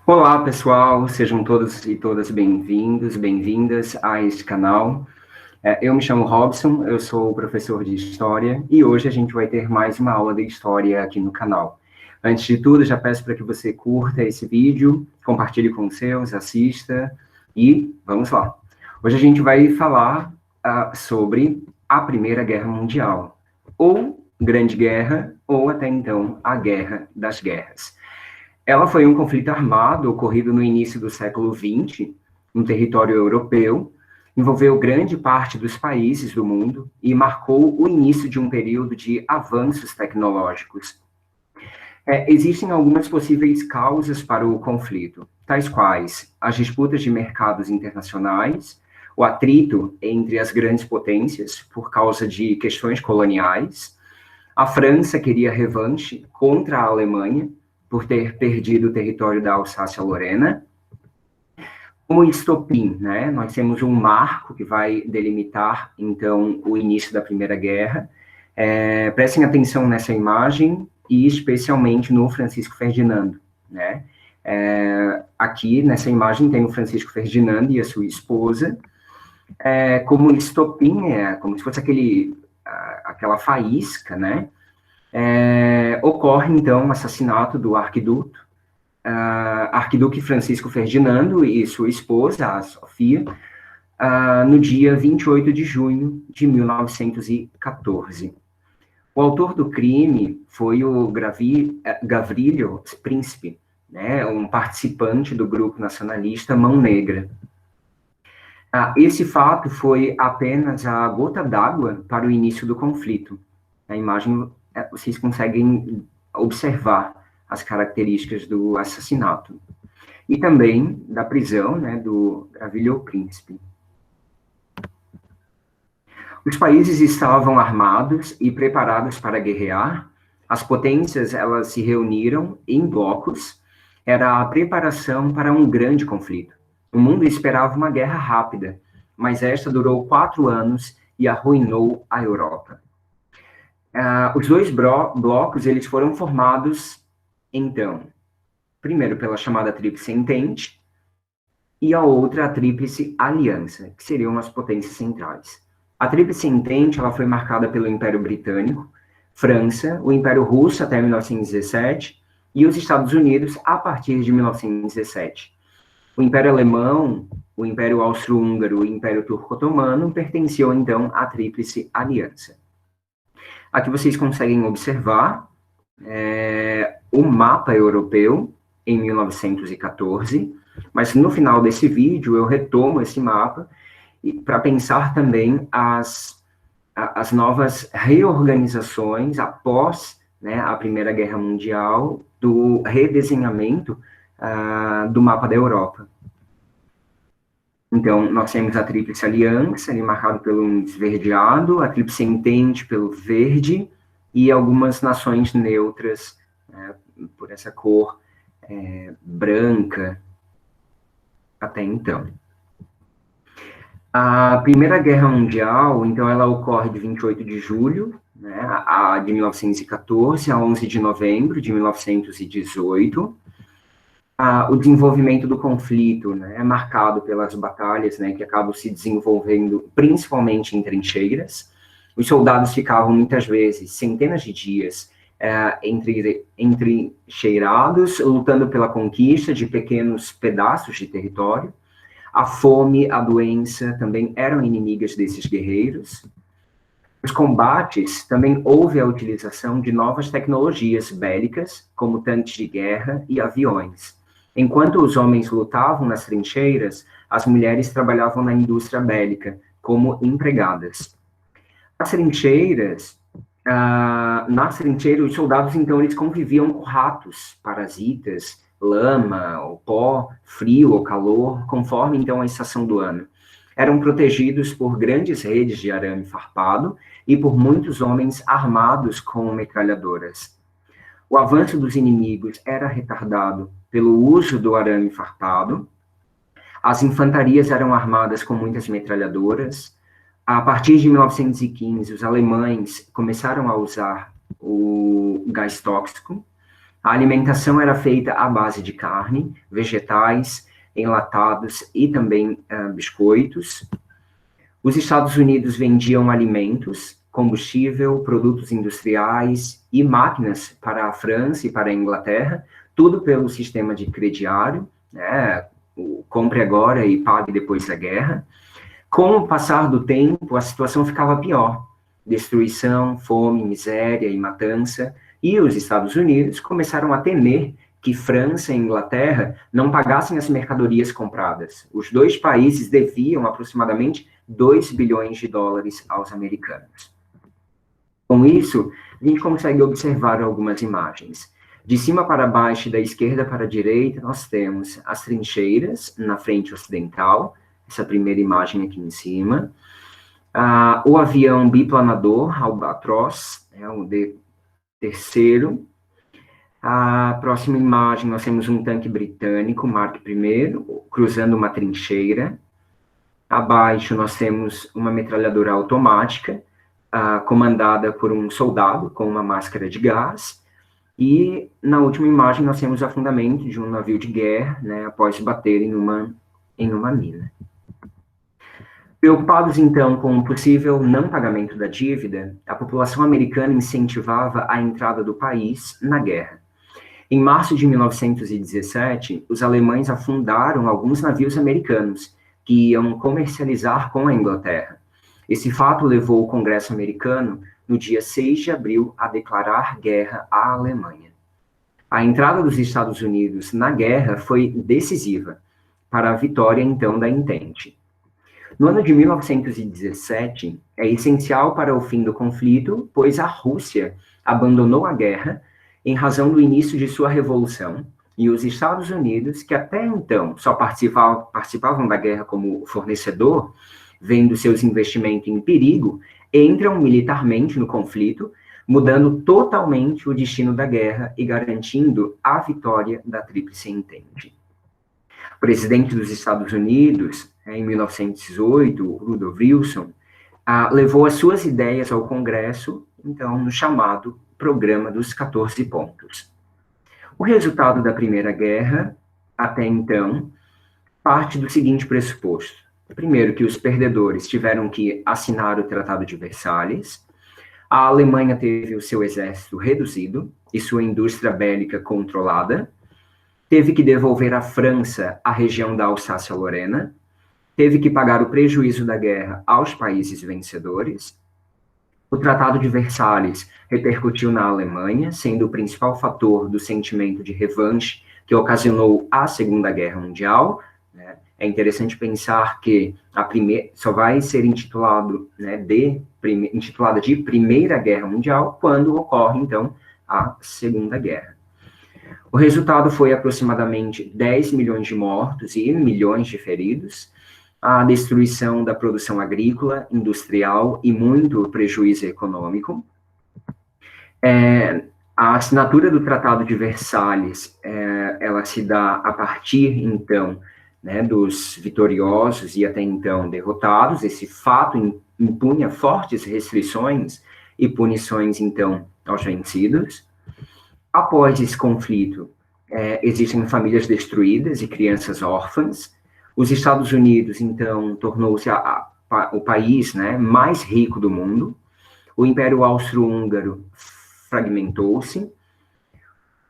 Olá, pessoal, sejam todos e todas bem-vindos, bem-vindas a este canal. Eu me chamo Robson, eu sou professor de História e hoje a gente vai ter mais uma aula de História aqui no canal. Antes de tudo, já peço para que você curta esse vídeo, compartilhe com os seus, assista e vamos lá. Hoje a gente vai falar sobre a Primeira Guerra Mundial, ou Grande Guerra, ou até então a Guerra das Guerras. Ela foi um conflito armado ocorrido no início do século XX, no território europeu, envolveu grande parte dos países do mundo e marcou o início de um período de avanços tecnológicos. Existem algumas possíveis causas para o conflito, tais quais as disputas de mercados internacionais, o atrito entre as grandes potências por causa de questões coloniais, a França queria revanche contra a Alemanha, por ter perdido o território da Alsácia-Lorena. Como estopim, né, nós temos um marco que vai delimitar, então, o início da Primeira Guerra. Prestem atenção nessa imagem e especialmente no Francisco Ferdinando, né? Aqui, nessa imagem, tem o Francisco Ferdinando e a sua esposa. Como estopim, como se fosse aquela faísca, né? Ocorre, então, o assassinato do arquiduque Francisco Ferdinando e sua esposa, a Sofia, no dia 28 de junho de 1914. O autor do crime foi o Gavrilo Princip, né, um participante do grupo nacionalista Mão Negra. Esse fato foi apenas a gota d'água para o início do conflito. A imagem, vocês conseguem observar as características do assassinato. E também da prisão, né, do Gavrilo Princip. Os países estavam armados e preparados para guerrear. As potências, elas se reuniram em blocos. Era a preparação para um grande conflito. O mundo esperava uma guerra rápida, mas esta durou 4 anos e arruinou a Europa. Os dois blocos, eles foram formados, então, primeiro pela chamada Tríplice Entente, e a outra a Tríplice Aliança, que seriam as potências centrais. A Tríplice Entente, ela foi marcada pelo Império Britânico, França, o Império Russo até 1917, e os Estados Unidos a partir de 1917. O Império Alemão, o Império Austro-Húngaro e o Império Turco-Otomano pertenciam, então, à Tríplice Aliança. Aqui vocês conseguem observar o mapa europeu em 1914, mas no final desse vídeo eu retomo esse mapa para pensar também as novas reorganizações após, né, a Primeira Guerra Mundial, do redesenhamento do mapa da Europa. Então, nós temos a Tríplice Aliança, ali marcado pelo esverdeado, a Tríplice Entente pelo verde, e algumas nações neutras, por essa cor branca, até então. A Primeira Guerra Mundial, então, ela ocorre de 28 de julho, né, de 1914 a 11 de novembro de 1918. O desenvolvimento do conflito, né, é marcado pelas batalhas, né, que acabam se desenvolvendo principalmente em trincheiras. Os soldados ficavam muitas vezes centenas de dias entrincheirados, lutando pela conquista de pequenos pedaços de território. A fome, a doença também eram inimigas desses guerreiros. Os combates também houve a utilização de novas tecnologias bélicas, como tanques de guerra e aviões. Enquanto os homens lutavam nas trincheiras, as mulheres trabalhavam na indústria bélica, como empregadas. Nas trincheiras, os soldados, então, eles conviviam com ratos, parasitas, lama, ou pó, frio ou calor, conforme, então, a estação do ano. Eram protegidos por grandes redes de arame farpado e por muitos homens armados com metralhadoras. O avanço dos inimigos era retardado pelo uso do arame farpado. As infantarias eram armadas com muitas metralhadoras. A partir de 1915, os alemães começaram a usar o gás tóxico. A alimentação era feita à base de carne, vegetais, enlatados e também biscoitos. Os Estados Unidos vendiam alimentos, combustível, produtos industriais e máquinas para a França e para a Inglaterra, tudo pelo sistema de crediário, né? Compre agora e pague depois da guerra. Com o passar do tempo, a situação ficava pior. Destruição, fome, miséria e matança. E os Estados Unidos começaram a temer que França e Inglaterra não pagassem as mercadorias compradas. Os dois países deviam aproximadamente 2 bilhões de dólares aos americanos. Com isso, a gente consegue observar algumas imagens. De cima para baixo e da esquerda para a direita, nós temos as trincheiras na frente ocidental, essa primeira imagem aqui em cima. O avião biplanador, Albatross, o terceiro. A próxima imagem, nós temos um tanque britânico, Mark I, cruzando uma trincheira. Abaixo, nós temos uma metralhadora automática, comandada por um soldado com uma máscara de gás. E na última imagem, nós temos o afundamento de um navio de guerra, né, após bater em uma mina. Preocupados, então, com o possível não pagamento da dívida, a população americana incentivava a entrada do país na guerra. Em março de 1917, os alemães afundaram alguns navios americanos que iam comercializar com a Inglaterra. Esse fato levou o Congresso americano, no dia 6 de abril, a declarar guerra à Alemanha. A entrada dos Estados Unidos na guerra foi decisiva para a vitória, então, da Entente. No ano de 1917, é essencial para o fim do conflito, pois a Rússia abandonou a guerra em razão do início de sua revolução, e os Estados Unidos, que até então só participavam da guerra como fornecedor, vendo seus investimentos em perigo, entram militarmente no conflito, mudando totalmente o destino da guerra e garantindo a vitória da Tríplice Entente. O presidente dos Estados Unidos, em 1918, Woodrow Wilson, levou as suas ideias ao Congresso, então, no chamado Programa dos 14 Pontos. O resultado da Primeira Guerra, até então, parte do seguinte pressuposto. Primeiro, que os perdedores tiveram que assinar o Tratado de Versalhes, a Alemanha teve o seu exército reduzido e sua indústria bélica controlada, teve que devolver à França a região da Alsácia-Lorena, teve que pagar o prejuízo da guerra aos países vencedores. O Tratado de Versalhes repercutiu na Alemanha, sendo o principal fator do sentimento de revanche que ocasionou a Segunda Guerra Mundial. Né? É interessante pensar que a primeira só vai ser intitulada de Primeira Guerra Mundial quando ocorre, então, a Segunda Guerra. O resultado foi aproximadamente 10 milhões de mortos e milhões de feridos, a destruição da produção agrícola, industrial e muito prejuízo econômico. A assinatura do Tratado de Versalhes, ela se dá a partir, então, né, dos vitoriosos e até então derrotados. Esse fato impunha fortes restrições e punições, então, aos vencidos. Após esse conflito, existem famílias destruídas e crianças órfãs. Os Estados Unidos, então, tornou-se o país, né, mais rico do mundo. O Império Austro-Húngaro fragmentou-se.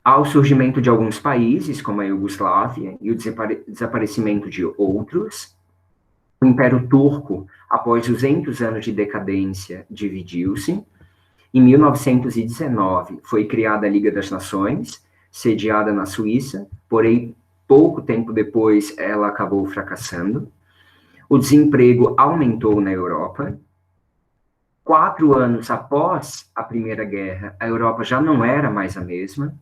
Ao surgimento de alguns países, como a Iugoslávia, e o desaparecimento de outros. O Império Turco, após 200 anos de decadência, dividiu-se. Em 1919, foi criada a Liga das Nações, sediada na Suíça, porém, pouco tempo depois, ela acabou fracassando. O desemprego aumentou na Europa. 4 anos após a Primeira Guerra, a Europa já não era mais a mesma.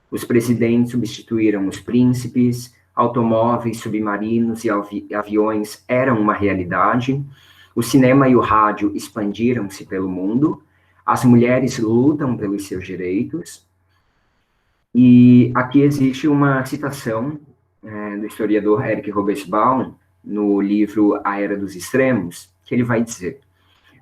Os presidentes substituíram os príncipes, automóveis, submarinos e aviões eram uma realidade. O cinema e o rádio expandiram-se pelo mundo. As mulheres lutam pelos seus direitos. E aqui existe uma citação do historiador Eric Hobsbawm, no livro A Era dos Extremos, que ele vai dizer: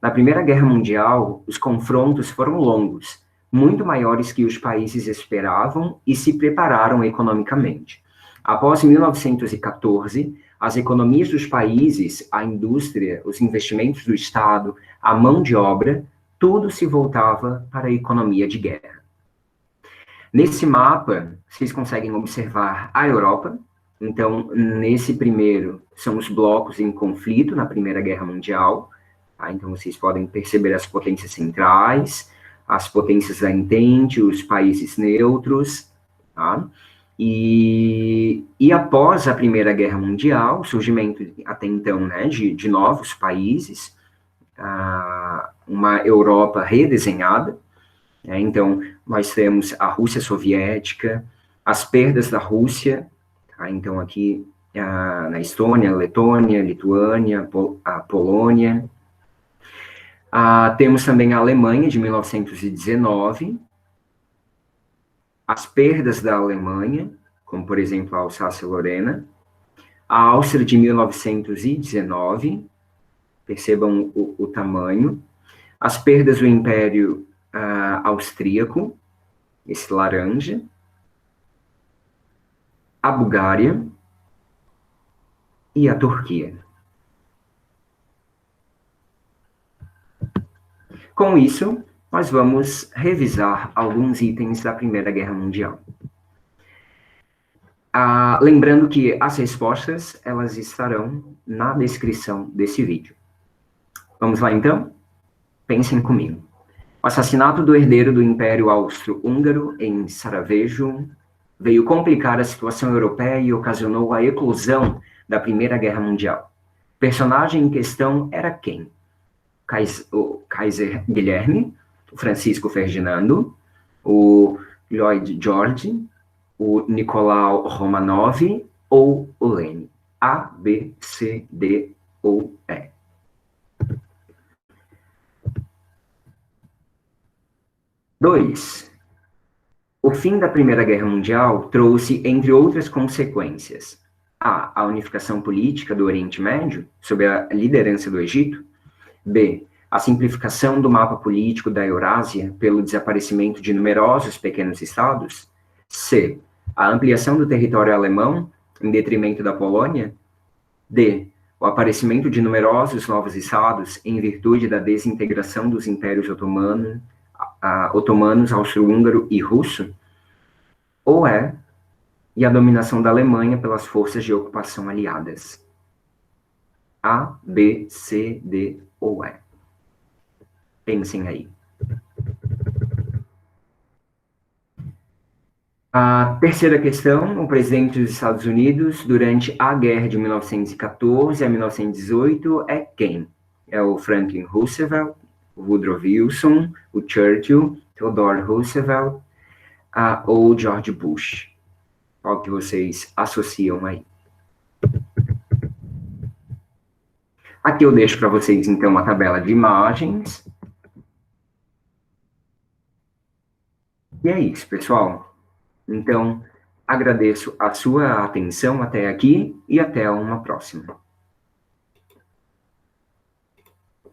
na Primeira Guerra Mundial, os confrontos foram longos, muito maiores que os países esperavam e se prepararam economicamente. Após 1914, as economias dos países, a indústria, os investimentos do Estado, a mão de obra, tudo se voltava para a economia de guerra. Nesse mapa, vocês conseguem observar a Europa. Então, nesse primeiro, são os blocos em conflito na Primeira Guerra Mundial. Tá? Então, vocês podem perceber as potências centrais, as potências da Entente, os países neutros. Tá? E após a Primeira Guerra Mundial, o surgimento até então, né, de novos países, uma Europa redesenhada. Então, nós temos a Rússia Soviética, as perdas da Rússia, tá? Então aqui na Estônia, Letônia, Lituânia, a Polônia. Temos também a Alemanha, de 1919, as perdas da Alemanha, como, por exemplo, a Alsácia-Lorena, a Áustria, de 1919, percebam o tamanho, as perdas do Império Austríaco, esse laranja, a Bulgária e a Turquia. Com isso, nós vamos revisar alguns itens da Primeira Guerra Mundial. Lembrando que as respostas, elas estarão na descrição desse vídeo. Vamos lá, então? Pensem comigo. O assassinato do herdeiro do Império Austro-Húngaro em Sarajevo veio complicar a situação europeia e ocasionou a eclosão da Primeira Guerra Mundial. O personagem em questão era quem? O Kaiser Guilherme, o Francisco Ferdinando, o Lloyd George, o Nicolau Romanov ou o Lenin? A, B, C, D ou E? Dois. O fim da Primeira Guerra Mundial trouxe, entre outras consequências, a unificação política do Oriente Médio, sob a liderança do Egito. B, a simplificação do mapa político da Eurásia pelo desaparecimento de numerosos pequenos estados. C, a ampliação do território alemão em detrimento da Polônia. D, o aparecimento de numerosos novos estados em virtude da desintegração dos impérios otomanos, austro-húngaro e russo. Ou e a dominação da Alemanha pelas forças de ocupação aliadas. A, B, C, D ou E? Pensem aí. A terceira questão, o presidente dos Estados Unidos durante a guerra de 1914 a 1918 é quem? É o Franklin Roosevelt, o Woodrow Wilson, o Churchill, Theodore Roosevelt ou George Bush? Qual que vocês associam aí? Aqui eu deixo para vocês, então, uma tabela de imagens. E é isso, pessoal. Então, agradeço a sua atenção até aqui e até uma próxima.